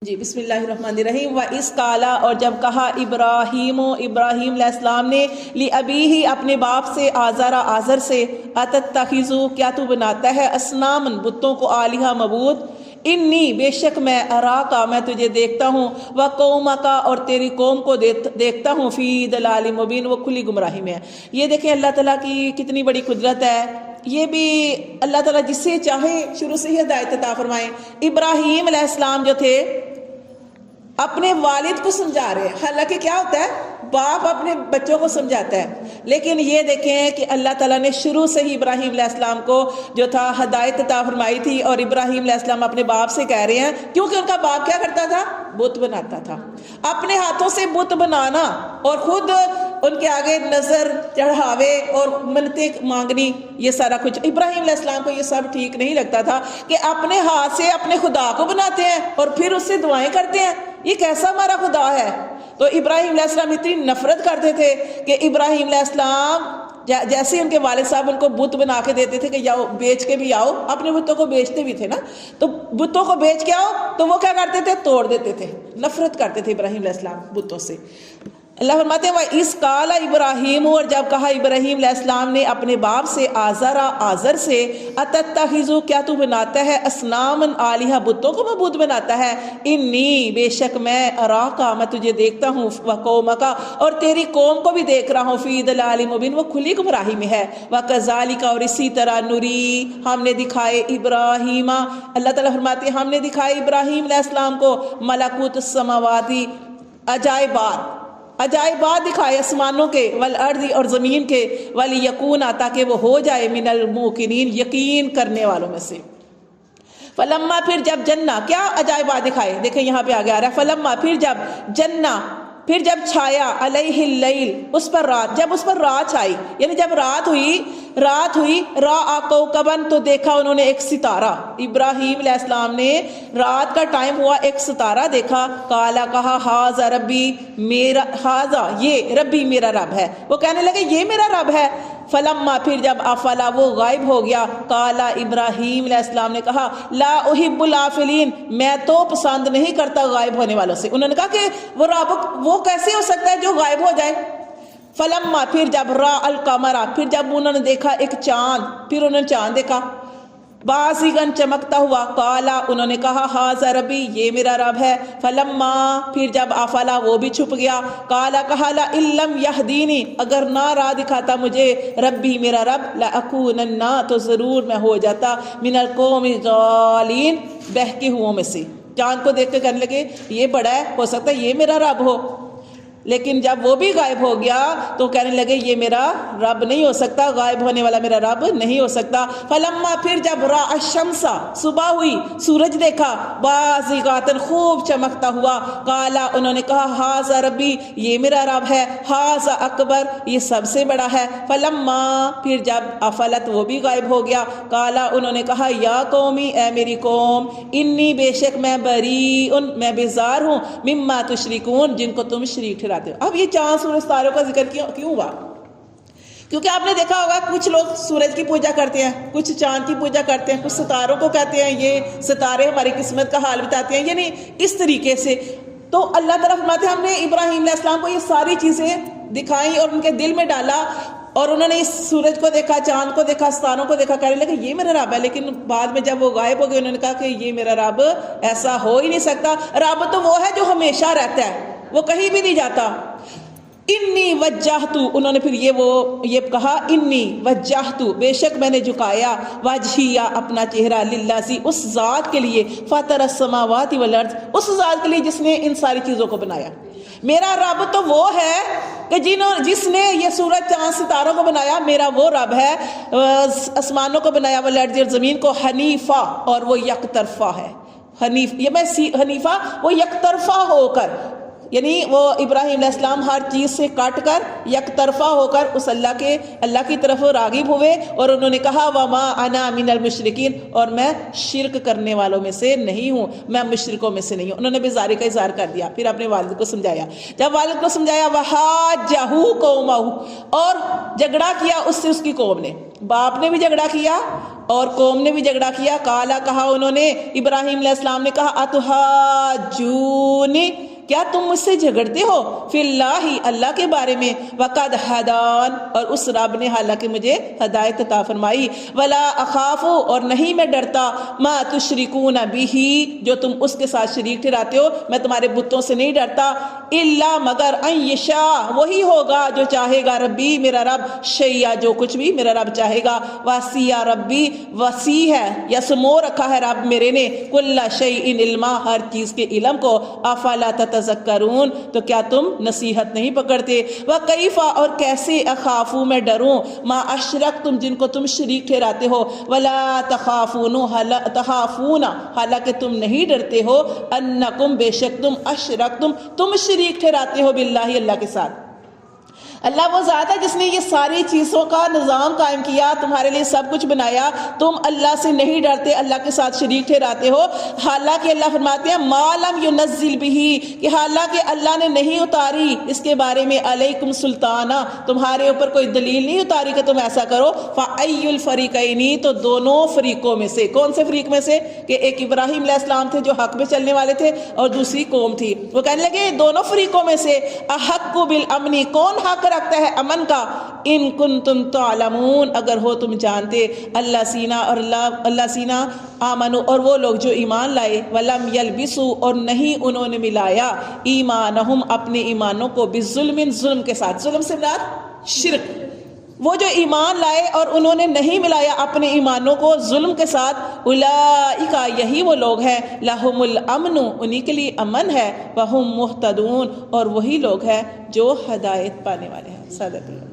جی بسم اللہ الرحمن الرحیم. وَإِذْ قَالَ اور جب کہا ابراہیم علیہ السلام نے لِأَبِيهِ اپنے باپ سے آزر سے أَتَتَّخِذُ کیا تو بناتا ہے اصنامًا بتوں کو آلہہ معبود انی بے شک میں اراکا میں تجھے دیکھتا ہوں وقومکا اور تیری قوم کو دیکھتا ہوں فی ضلال مبین وہ کھلی گمراہی میں ہے. یہ دیکھیں اللہ تعالیٰ کی کتنی بڑی قدرت ہے. یہ بھی اللہ تعالیٰ جسے چاہے شروع سے ہی ہدایت عطا فرمائیں. ابراہیم علیہ السلام جو تھے اپنے والد کو سمجھا رہے ہیں. حالانکہ کیا ہوتا ہے باپ اپنے بچوں کو سمجھاتا ہے, لیکن یہ دیکھیں کہ اللہ تعالیٰ نے شروع سے ہی ابراہیم علیہ السلام کو جو تھا ہدایت عطا فرمائی تھی. اور ابراہیم علیہ السلام اپنے باپ سے کہہ رہے ہیں کیونکہ ان کا باپ کیا کرتا تھا, بت بناتا تھا. اپنے ہاتھوں سے بت بنانا اور خود ان کے آگے نظر چڑھاوے اور منتیں مانگنی, یہ سارا کچھ ابراہیم علیہ السلام کو یہ سب ٹھیک نہیں لگتا تھا کہ اپنے ہاتھ سے اپنے خدا کو بناتے ہیں اور پھر اس سے دعائیں کرتے ہیں. یہ کیسا ہمارا خدا ہے. تو ابراہیم علیہ السلام اتنی نفرت کرتے تھے کہ ابراہیم علیہ السلام جیسے ان کے والد صاحب ان کو بت بنا کے دیتے تھے کہ جاؤ بیچ کے بھی آؤ, اپنے بتوں کو بیچتے بھی تھے نا, تو بتوں کو بیچ کے آؤ تو وہ کیا کرتے تھے, توڑ دیتے تھے. نفرت کرتے تھے ابراہیم علیہ السلام بتوں سے. اللہ فرماتے ہیں وَإِذْ قَالَ ابراہیم اور جب کہا ابراہیم علیہ السلام نے اپنے باپ سے آزر سے أَتَتَّخِذُ کیا تو بناتا ہے اصنامًا آلہہ بتوں کو معبود بناتا ہے انی بے شک میں اراکا میں تجھے دیکھتا ہوں وقومکا اور تیری قوم کو بھی دیکھ رہا ہوں فی ضلال مبین وہ کھلی گمراہی میں ہے. وَكَذَلِكَ اور اسی طرح نُری ہم نے دکھائے ابراہیم, اللہ تعالیٰ فرماتے ہیں ہم نے دکھائے ابراہیم علیہ السلام کو ملکوت السماوات عجائبات دکھائے آسمانوں کے والارض اور زمین کے ولیکون تاکہ وہ ہو جائے من الموقنین یقین کرنے والوں میں سے. فلما پھر جب جنہ کیا عجائبات دکھائے, دیکھیں یہاں پہ آگے آ رہا ہے فلما پھر جب جنہ پھر جب چھایا علیہ اللیل اس پر رات, جب اس پر رات چھائی یعنی جب رات ہوئی را کوکبن تو دیکھا انہوں نے ایک ستارہ. ابراہیم علیہ السلام نے رات کا ٹائم ہوا ایک ستارہ دیکھا. کالا کہا ہاذا ربی میرا, ہاذا یہ ربی میرا رب ہے. وہ کہنے لگے یہ میرا رب ہے. فلما پھر جب افلا وہ غائب ہو گیا. کالا ابراہیم علیہ السلام نے کہا لا احب الافلین میں تو پسند نہیں کرتا غائب ہونے والوں سے. انہوں نے کہا کہ وہ رب وہ کیسے ہو سکتا ہے جو غائب ہو جائے. فلما پھر جب را القمر پھر جب انہوں نے دیکھا ایک چاند, پھر انہوں نے چاند دیکھا بازغن چمکتا ہوا. کالا انہوں نے کہا ہاذا ربی یہ میرا رب ہے. فلما پھر جب افلا وہ بھی چھپ گیا. کالا کہا لئن لم یہدینی اگر نہ راہ دکھاتا مجھے ربی میرا رب لاکونن تو ضرور میں ہو جاتا من القوم الضالین بہکے ہوں میں سے. چاند کو دیکھ کے کہنے لگے یہ بڑا ہے, ہو سکتا ہے یہ میرا رب ہو. لیکن جب وہ بھی غائب ہو گیا تو کہنے لگے یہ میرا رب نہیں ہو سکتا, غائب ہونے والا میرا رب نہیں ہو سکتا. فلما پھر جب را الشمس صبح ہوئی سورج دیکھا بازغاتن خوب چمکتا ہوا. کالا انہوں نے کہا ہاذا ربی یہ میرا رب ہے. ہاذا اکبر یہ سب سے بڑا ہے. فلما پھر جب افلت وہ بھی غائب ہو گیا. کالا انہوں نے کہا یا قومی اے میری قوم انی بے شک میں بریئن میں بیزار ہوں مما تشرکون جن کو تم شریک ٹھہراتے ہو. اب یہ چاند سورج ستاروں کا ذکر کیوں ہوا؟ کیونکہ آپ نے دیکھا ہوگا کچھ لوگ سورج کی پوجا کرتے ہیں, کچھ چاند کی پوجا کرتے ہیں, کچھ ستاروں کو کہتے ہیں یہ ستارے ہماری قسمت کا حال بتاتے ہیں, یعنی اس طریقے سے. تو اللہ تعالیٰ فرماتے ہیں ہم نے ابراہیم علیہ السلام کو یہ ساری چیزیں دکھائیں اور ان کے دل میں ڈالا, اور انہوں نے اس سورج کو دیکھا, چاند کو دیکھا, ستاروں کو دیکھا, کہنے لگے یہ میرا رب ہے. لیکن بعد میں جب وہ غائب ہو گئے انہوں نے کہا کہ یہ میرا رب ایسا ہو ہی نہیں سکتا. رب تو وہ ہے جو ہمیشہ رہتا ہے, وہ کہیں بھی نہیں جاتا. انی وجہتو انہوں نے پھر یہ کہا انی وجہتو بے شک میں نے جھکایا وجہیا اپنا چہرہ للہ اس ذات کے لیے فاطر السماوات والارض اس ذات کے لیے جس نے ان ساری چیزوں کو بنایا. میرا رب تو وہ ہے کہ جس نے یہ سورج چاند ستاروں کو بنایا, میرا وہ رب ہے آسمانوں کو بنایا والارض اور زمین کو حنیفہ اور وہ یک طرفہ ہے. حنیفہ وہ یک طرفہ ہو کر, یعنی وہ ابراہیم علیہ السلام ہر چیز سے کٹ کر یک طرفہ ہو کر اس اللہ کی طرف راغب ہوئے. اور انہوں نے کہا وما انا من المشرکین اور میں شرک کرنے والوں میں سے نہیں ہوں, میں مشرکوں میں سے نہیں ہوں. انہوں نے بیزاری کا اظہار کر دیا. پھر اپنے والد کو سمجھایا. جب والد کو سمجھایا وحاجہ قومہ اور جھگڑا کیا اس سے اس کی قوم نے. باپ نے بھی جھگڑا کیا اور قوم نے بھی جھگڑا کیا، کالا کہا انہوں نے، ابراہیم علیہ السلام نے کہا اتحاجونی کیا تم مجھ سے جھگڑتے ہو فی اللہ اللہ کے بارے میں، وقد ہدان اور اس رب نے حالانکہ مجھے ہدایت عطا فرمائی، ولا اخاف اور نہیں میں ڈرتا ما تشرکون بہ جو تم اس کے ساتھ شریک ٹھہراتے ہو، میں تمہارے بتوں سے نہیں ڈرتا، الا مگر ان یشاء وہی ہوگا جو چاہے گا ربی میرا رب، شیء جو کچھ بھی میرا رب چاہے گا، وسیع ربی وسیع ہے یا سمو رکھا ہے رب میرے نے کل شیء علما ہر چیز کے علم کو، افلا تذکرون تو کیا تم نصیحت نہیں پکڑتے، وکیف اور کیسے اخافو میں ڈروں، ما اشرکتم جن کو تم شریک ٹھہراتے ہو، ولا تخافون حالانکہ تم نہیں ڈرتے ہو، انکم بے شک تم اشرکتم تم شریک ٹھہراتے ہو باللہ اللہ کے ساتھ۔ اللہ وہ ذات ہے جس نے یہ ساری چیزوں کا نظام قائم کیا، تمہارے لیے سب کچھ بنایا، تم اللہ سے نہیں ڈرتے، اللہ کے ساتھ شریک ٹھہراتے ہو، حالانکہ اللہ فرماتے ہیں ما لم ینزل بہ کہ حالانکہ اللہ نے نہیں اتاری اس کے بارے میں علیکم سلطانہ تمہارے اوپر کوئی دلیل نہیں اتاری کہ تم ایسا کرو، فأی الفریقین تو دونوں فریقوں میں سے، کون سے فریق میں سے کہ ایک ابراہیم علیہ السلام تھے جو حق پہ چلنے والے تھے اور دوسری قوم تھی، وہ کہنے لگے دونوں فریقوں میں سے احق بالامن کون حق رکھتا ہے امن کا، ان کنتم تعلمون اگر ہو تم جانتے، اللہ سینا اور اللہ سینا آمنو اور وہ لوگ جو ایمان لائے، ولم یلبسو اور نہیں انہوں نے ملایا ایمانہم اپنے ایمانوں کو بالظلم ظلم کے ساتھ، ظلم سے مراد شرک، وہ جو ایمان لائے اور انہوں نے نہیں ملایا اپنے ایمانوں کو ظلم کے ساتھ، اولئک یہی وہ لوگ ہیں، لہم الامن انہی کے لیے امن ہے، وہم مہتدون اور وہی لوگ ہیں جو ہدایت پانے والے ہیں۔ صدق اللہ۔